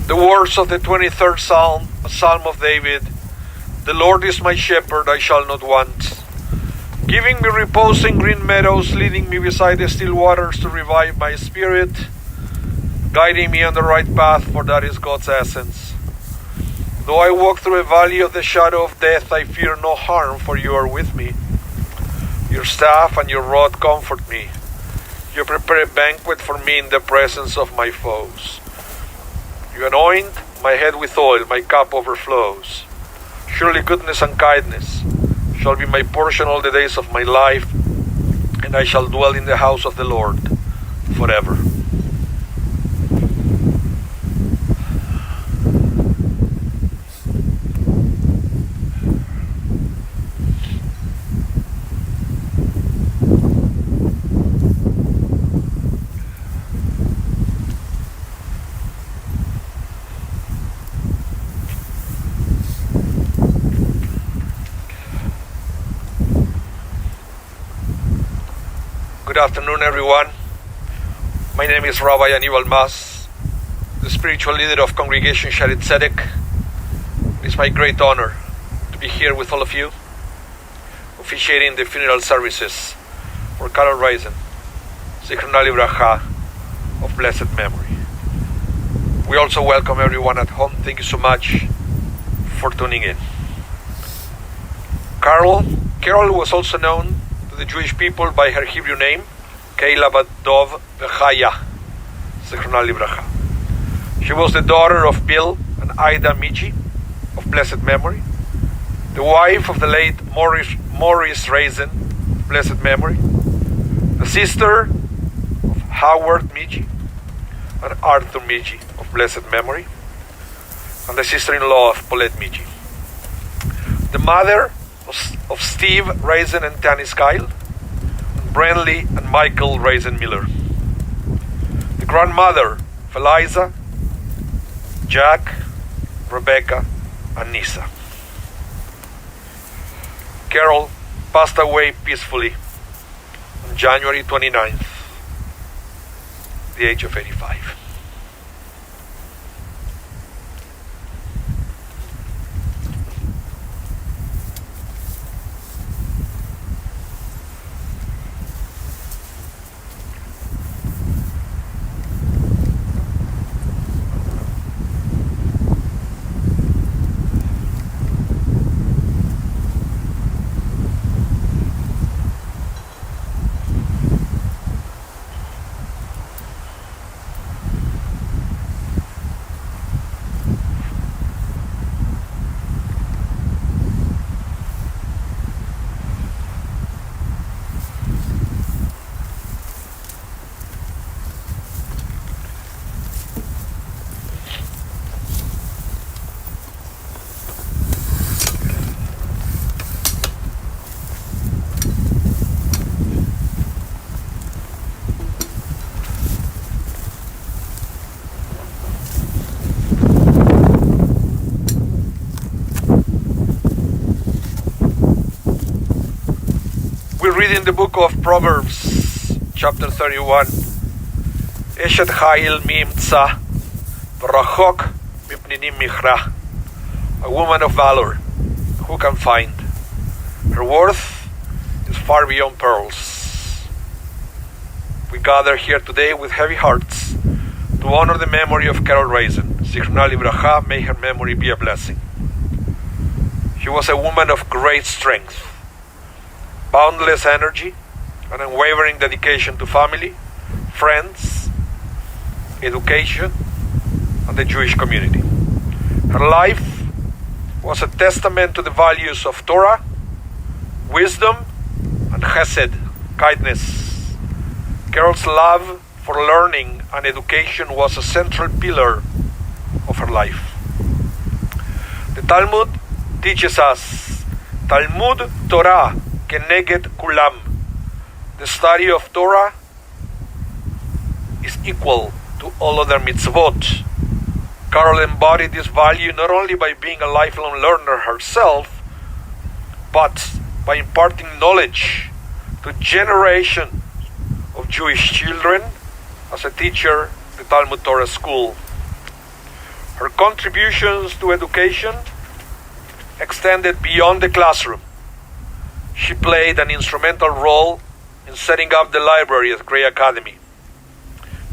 The words of the 23rd Psalm, a Psalm of David. The Lord is my shepherd, I shall not want. Giving me repose in green meadows, leading me beside the still waters to revive my spirit, guiding me on the right path, for that is God's essence. Though I walk through a valley of the shadow of death, I fear no harm, for you are with me. Your staff and your rod comfort me. You prepare a banquet for me in the presence of my foes. You anoint my head with oil, my cup overflows. Surely goodness and kindness shall be my portion all the days of my life, and I shall dwell in the house of the Lord forever. Good afternoon, everyone. My name is Rabah, the spiritual leader of Congregation Shaarey Zedek. It is my great honor to be here with all of you, officiating the funeral services for Carol Raizen, Rabah, of blessed memory. We also welcome everyone at home. Thank you so much for tuning in. Carol was also known the Jewish people by her Hebrew name, Keilah bat Dov v'Chaya, Zichronah Livracha. She was the daughter of Bill and Ida Michi, of blessed memory, the wife of the late Maurice Raizen, blessed memory, the sister of Howard Michi and Arthur Michi, of blessed memory, and the sister-in-law of Paulette Michi. The mother of Steve Raizen and Tanis Kyle, and Brandley and Michael Raizen Miller. The grandmother of Eliza, Jack, Rebecca, and Nisa. Carol passed away peacefully on January 29th, the age of 85. Read in the book of Proverbs, chapter 31. Eshet Chayil Mimtza, Rachok Mipninim Michra. A woman of valor, who can find? Her worth is far beyond pearls. We gather here today with heavy hearts to honor the memory of Carol Raizen. Zichronah Livracha, may her memory be a blessing. She was a woman of great strength, boundless energy, and unwavering dedication to family, friends, education, and the Jewish community. Her life was a testament to the values of Torah, wisdom, and chesed, kindness. Carol's love for learning and education was a central pillar of her life. The Talmud teaches us, Talmud Torah Keneged Kulam. The study of Torah is equal to all other mitzvot, Carol embodied this value not only by being a lifelong learner herself, but by imparting knowledge to generations of Jewish children as a teacher at the Talmud Torah school. Her contributions to education extended beyond the classroom. She played an instrumental role in setting up the library at Gray Academy,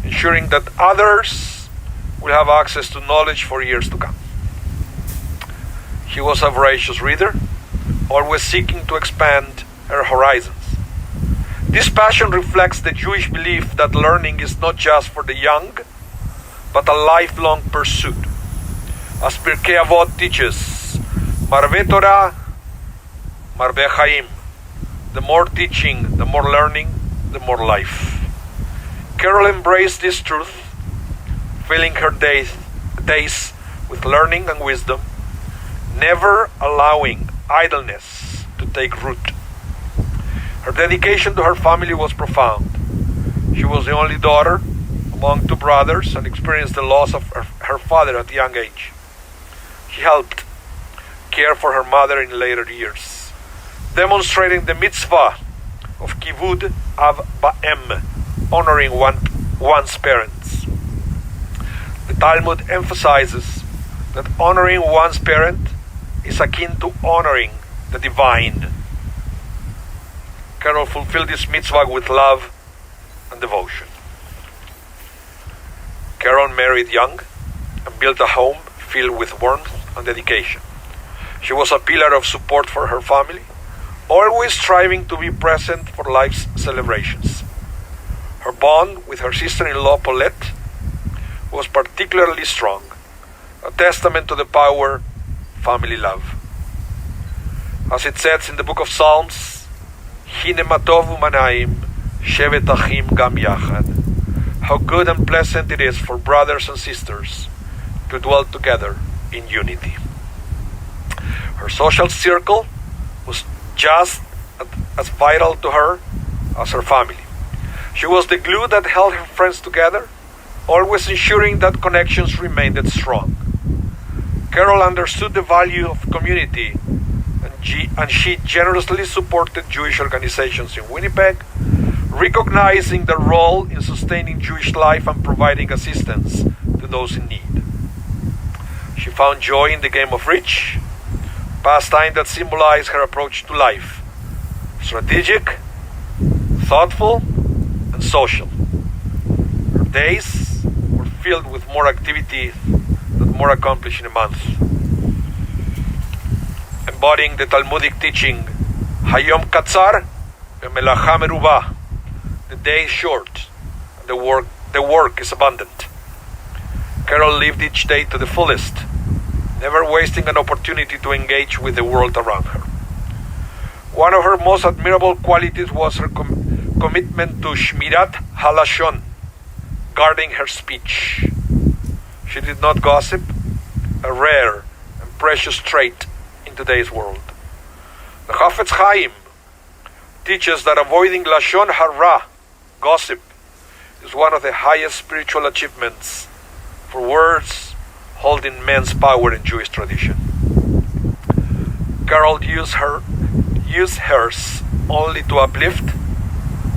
ensuring that others will have access to knowledge for years to come. She was a voracious reader, always seeking to expand her horizons. This passion reflects the Jewish belief that learning is not just for the young, but a lifelong pursuit. As Pirkei Avot teaches, Marve Torah, Marve Chaim. The more teaching, the more learning, the more life. Carol embraced this truth, filling her days with learning and wisdom, never allowing idleness to take root. Her dedication to her family was profound. She was the only daughter among two brothers and experienced the loss of her father at a young age. She helped care for her mother in later years, demonstrating the mitzvah of kivud av ba'em, honoring one's parents. The Talmud emphasizes that honoring one's parent is akin to honoring the divine. Carol fulfilled this mitzvah with love and devotion. Carol married young and built a home filled with warmth and dedication. She was a pillar of support for her family, always striving to be present for life's celebrations. Her bond with her sister-in-law Paulette was particularly strong, a testament to the power of family love. As it says in the book of Psalms, Hine ma tov u'manaim, shevet achim gam yachad. How good and pleasant it is for brothers and sisters to dwell together in unity. Her social circle was just as vital to her as her family. She was the glue that held her friends together, always ensuring that connections remained strong. Carol understood the value of community, and she generously supported Jewish organizations in Winnipeg, recognizing their role in sustaining Jewish life and providing assistance to those in need. She found joy in the game of Bridge, pastime that symbolized her approach to life: strategic, thoughtful, and social. Her days were filled with more activity than more accomplished in a month. Embodying the Talmudic teaching, Hayom Katzar ve'melacha merubah. The day is short, and the work is abundant. Carol lived each day to the fullest, never wasting an opportunity to engage with the world around her. One of her most admirable qualities was her commitment to Shmirat Halashon, guarding her speech. She did not gossip, a rare and precious trait in today's world. The Chafetz Chaim teaches that avoiding Lashon Hara, gossip, is one of the highest spiritual achievements, for words hold immense power in Jewish tradition. Carol used hers only to uplift,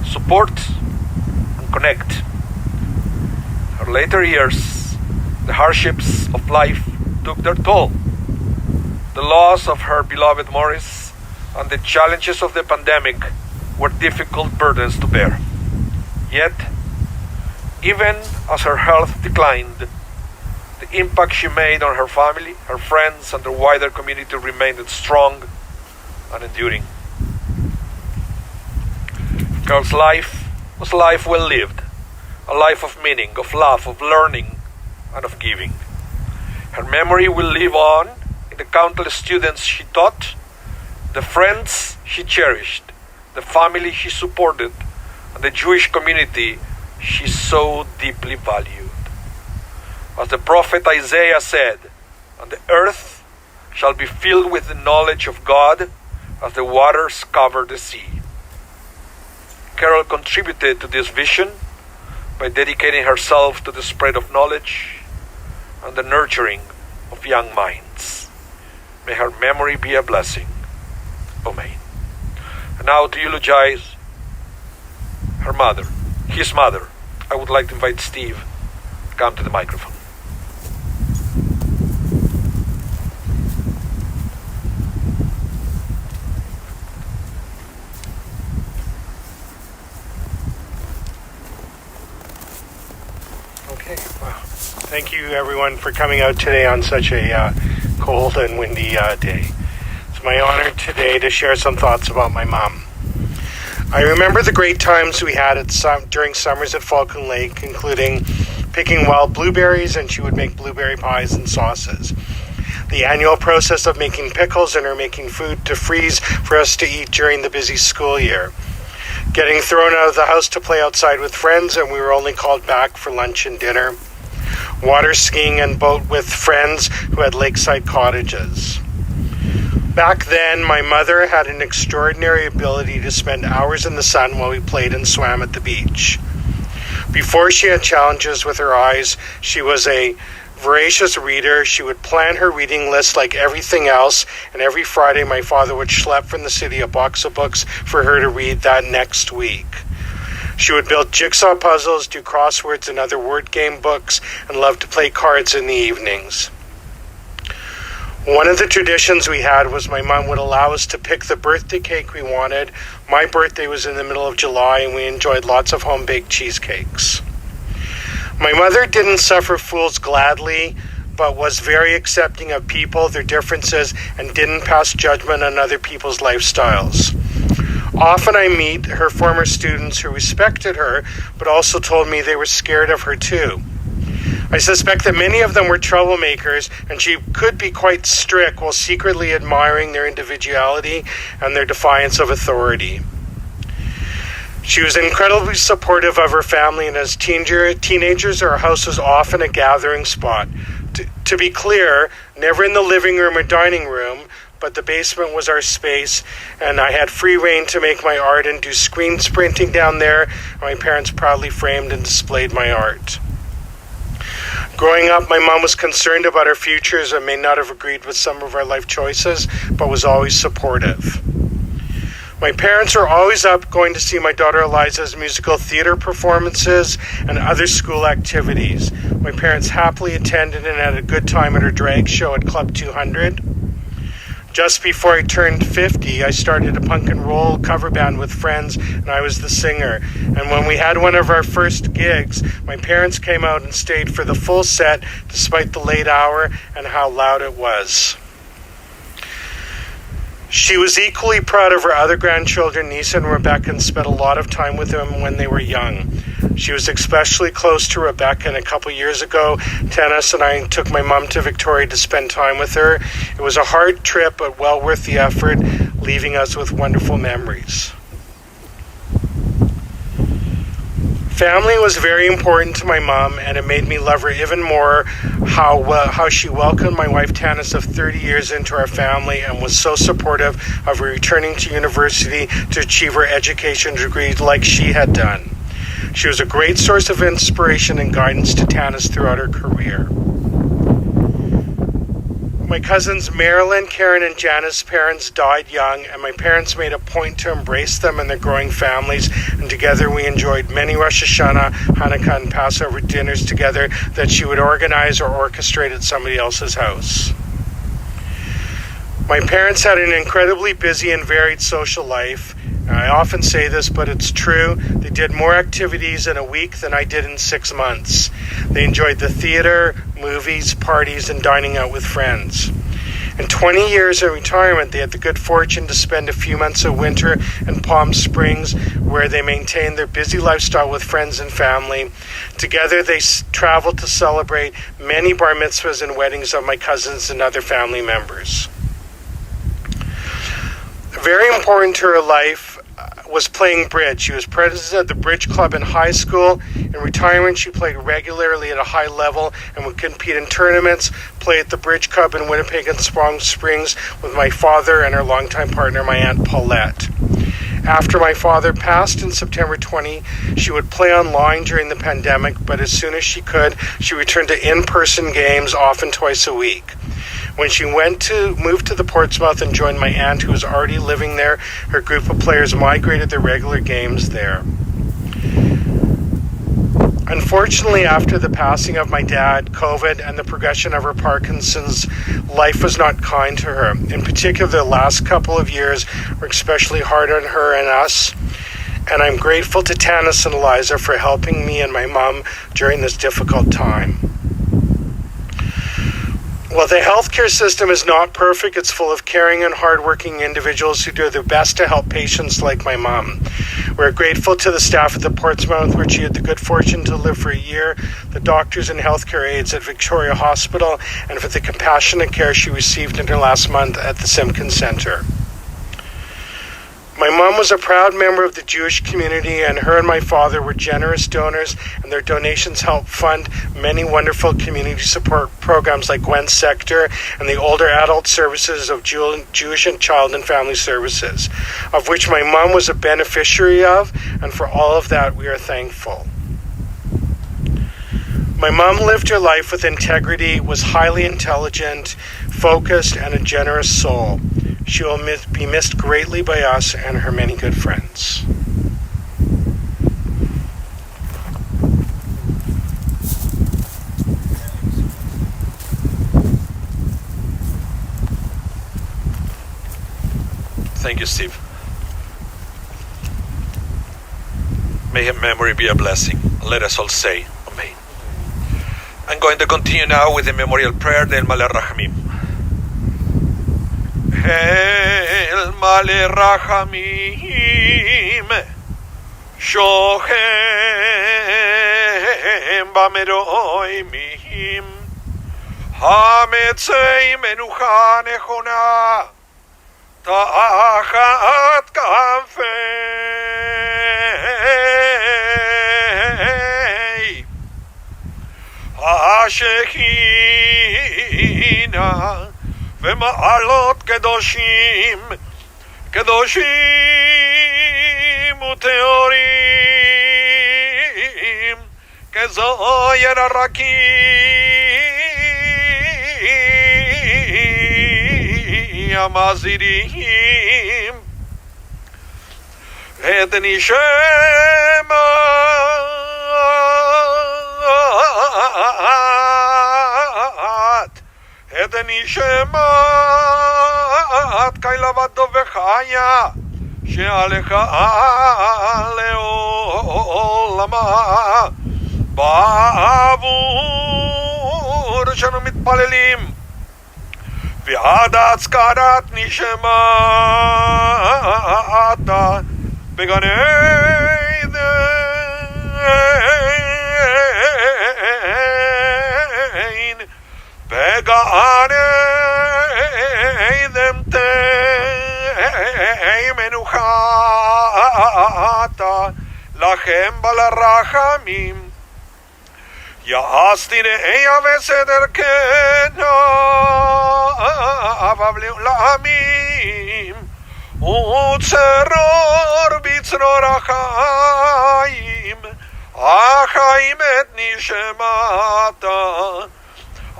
support, and connect. In her later years, the hardships of life took their toll. The loss of her beloved Morris and the challenges of the pandemic were difficult burdens to bear. Yet, even as her health declined, the impact she made on her family, her friends, and the wider community remained strong and enduring. Carol's life was a life well lived, a life of meaning, of love, of learning, and of giving. Her memory will live on in the countless students she taught, the friends she cherished, the family she supported, and the Jewish community she so deeply valued. As the prophet Isaiah said, "And the earth shall be filled with the knowledge of God as the waters cover the sea." Carol contributed to this vision by dedicating herself to the spread of knowledge, and the nurturing of young minds. May her memory be a blessing. Amen. And now to eulogize her mother, his mother, I would like to invite Steve to come to the microphone. Okay, wow. Thank you everyone for coming out today on such a cold and windy day. It's my honor today to share some thoughts about my mom. I remember the great times we had during summers at Falcon Lake, including picking wild blueberries, and she would make blueberry pies and sauces. The annual process of making pickles and her making food to freeze for us to eat during the busy school year. Getting thrown out of the house to play outside with friends, and we were only called back for lunch and dinner. Water skiing and boat with friends who had lakeside cottages. Back then, my mother had an extraordinary ability to spend hours in the sun while we played and swam at the beach. Before she had challenges with her eyes, she was a voracious reader. She would plan her reading list like everything else, and every Friday my father would schlep from the city a box of books for her to read that next week. She would build jigsaw puzzles, do crosswords and other word game books, and loved to play cards in the evenings. One of the traditions we had was my mom would allow us to pick the birthday cake we wanted. My birthday was in the middle of July, and we enjoyed lots of home-baked cheesecakes. My mother didn't suffer fools gladly, but was very accepting of people, their differences, and didn't pass judgment on other people's lifestyles. Often I meet her former students who respected her, but also told me they were scared of her too. I suspect that many of them were troublemakers, and she could be quite strict while secretly admiring their individuality and their defiance of authority. She was incredibly supportive of her family, and as teenagers, our house was often a gathering spot. To be clear, never in the living room or dining room, but the basement was our space, and I had free rein to make my art and do screen printing down there. My parents proudly framed and displayed my art. Growing up, my mom was concerned about our futures and may not have agreed with some of our life choices, but was always supportive. My parents were always up going to see my daughter Eliza's musical theater performances and other school activities. My parents happily attended and had a good time at her drag show at Club 200. Just before I turned 50, I started a punk and roll cover band with friends, and I was the singer. And when we had one of our first gigs, my parents came out and stayed for the full set, despite the late hour and how loud it was. She was equally proud of her other grandchildren, Nisa and Rebecca, and spent a lot of time with them when they were young. She was especially close to Rebecca, and a couple years ago, Tennis and I took my mom to Victoria to spend time with her. It was a hard trip, but well worth the effort, leaving us with wonderful memories. Family was very important to my mom, and it made me love her even more how she welcomed my wife Tanis of 30 years into our family and was so supportive of her returning to university to achieve her education degree like she had done. She was a great source of inspiration and guidance to Tanis throughout her career. My cousins Marilyn, Karen, and Janice's parents died young, and my parents made a point to embrace them and their growing families, and together we enjoyed many Rosh Hashanah, Hanukkah, and Passover dinners together that she would organize or orchestrate at somebody else's house. My parents had an incredibly busy and varied social life. I often say this, but it's true. They did more activities in a week than I did in 6 months. They enjoyed the theater, movies, parties, and dining out with friends. In 20 years of retirement, they had the good fortune to spend a few months of winter in Palm Springs, where they maintained their busy lifestyle with friends and family. Together, they traveled to celebrate many bar mitzvahs and weddings of my cousins and other family members. Very important to her life was playing bridge. She was president of the bridge club in high school. In retirement, she played regularly at a high level and would compete in tournaments, play at the bridge club in Winnipeg and Palm Springs with my father and her longtime partner, my Aunt Paulette. After my father passed in September 20, she would play online during the pandemic, but as soon as she could, she returned to in-person games, often twice a week. When she moved to the Portsmouth and joined my aunt, who was already living there, her group of players migrated their regular games there. Unfortunately, after the passing of my dad, COVID, and the progression of her Parkinson's, life was not kind to her. In particular, the last couple of years were especially hard on her and us, and I'm grateful to Tanis and Eliza for helping me and my mom during this difficult time. While the healthcare system is not perfect, it's full of caring and hardworking individuals who do their best to help patients like my mom. We're grateful to the staff at the Portsmouth, where she had the good fortune to live for a year, the doctors and healthcare aides at Victoria Hospital, and for the compassionate care she received in her last month at the Simpkins Centre. My mom was a proud member of the Jewish community, and her and my father were generous donors, and their donations helped fund many wonderful community support programs like Gwen's Sector and the older adult services of Jewish and Child and Family Services, of which my mom was a beneficiary of, and for all of that we are thankful. My mom lived her life with integrity, was highly intelligent, focused, and a generous soul. She will be missed greatly by us and her many good friends. Thank you, Steve. May her memory be a blessing. Let us all say Amen. I'm going to continue now with the memorial prayer del Maleh Rachamim. El Maleh Rachamim Shochem Bameroimim Hametzei Menucha Nechona Ta'achat Kafei Hashechina ומעלות קדושים, קדושים וטהורים, כזוהר הרקיע המזהירים, את נשמת, את נשמת כילבתו וחיה שעליך לעולמה בעבור שאנו מתפללים ועד הצקרת נשמת בגן עדן בגן עדן תהי מנוחתה לכם בלרחמים יעשתי נהיה וסדר כנב לעמים וצרור בצרור החיים החיים את נשמתה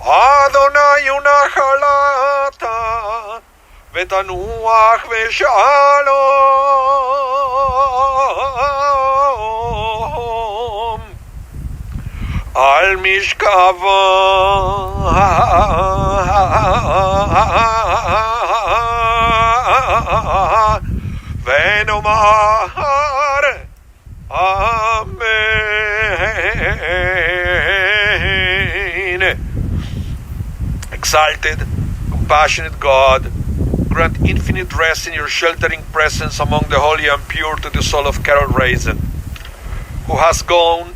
אדוני ונחלתה ותנוח ושלום על משכבה ונאמר אמן. Exalted, compassionate God, grant infinite rest in your sheltering presence among the holy and pure to the soul of Carol Raizen, who has gone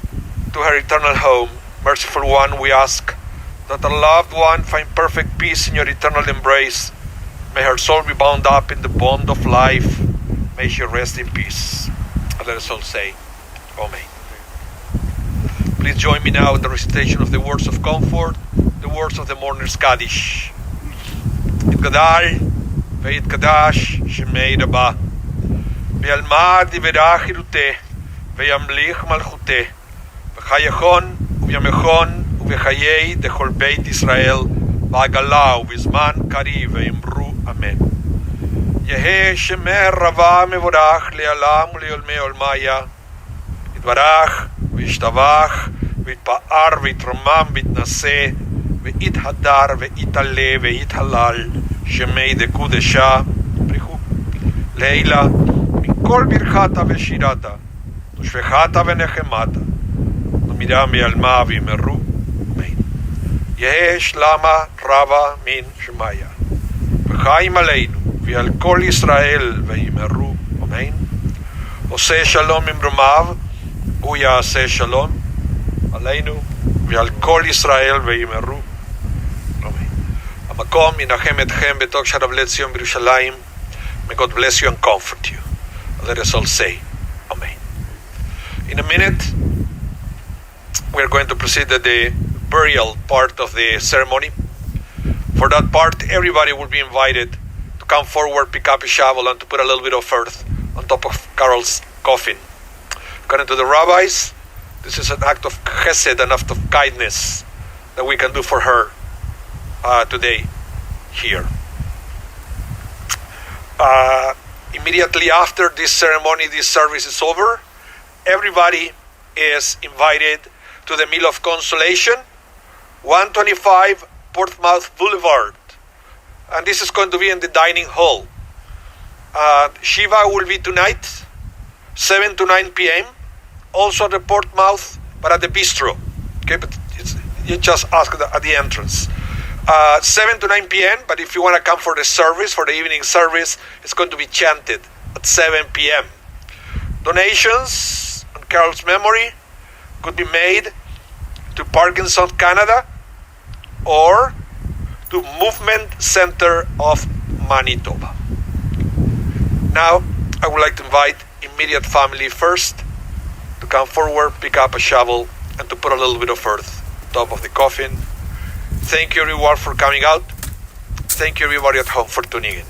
to her eternal home. Merciful One, we ask that our loved one find perfect peace in your eternal embrace. May her soul be bound up in the bond of life. May she rest in peace. And let us all say, Amen. Please join me now in the recitation of the words of comfort, the words of the mourner's Kaddish. It Gadal, Veit Kadash, Shemei Rabah. וילמד יברך ילותה, וימליך מלכותה, וחייכון ובימיכון ובחיי דכל בית ישראל, בעגלה ובזמן קריב, ואמרו אמן. יהא שמר רבה מבורך לעולם וליולמי עולמיה, יתברך וישתבח ויתפאר ויתרומם ויתנשא ויתהדר ויתעלה ויתהלל שמי דקודשה בריחו לילה מכל ברכתה ושירתה ושפחתה ונחמתה ומידה מעלמה וימרו אמן. יהא שלמה רבה מן שמיה וחיים עלינו ועל כל ישראל וימרו אמן. עושה שלום ממרומיו הוא יעשה שלום עלינו ועל כל ישראל וימרו אמן. המקום ינחם אתכם בתוך שער לציון בירושלים. May God bless you and comfort you. Let us all say amen. In a minute we are going to proceed to the burial part of the ceremony. For that part everybody will be invited to come forward, pick up a shovel and to put a little bit of earth on top of Carol's coffin. According to the rabbis, this is an act of chesed, an act of kindness that we can do for her today here. Immediately after this ceremony, this service is over, everybody is invited to the Meal of Consolation, 125 Portsmouth Boulevard. And this is going to be in the dining hall. Shiva will be tonight, 7 to 9 p.m., also at the Portsmouth, but at the bistro. Okay, but you just ask at the entrance. 7 to 9 p.m., but if you want to come for the service, for the evening service, it's going to be chanted at 7 p.m. Donations on Carol's memory could be made to Parkinson Canada or to Movement Center of Manitoba. Now, I would like to invite immediate family first to come forward, pick up a shovel, and to put a little bit of earth on top of the coffin. Thank you everyone for coming out. Thank you everybody at home for tuning in.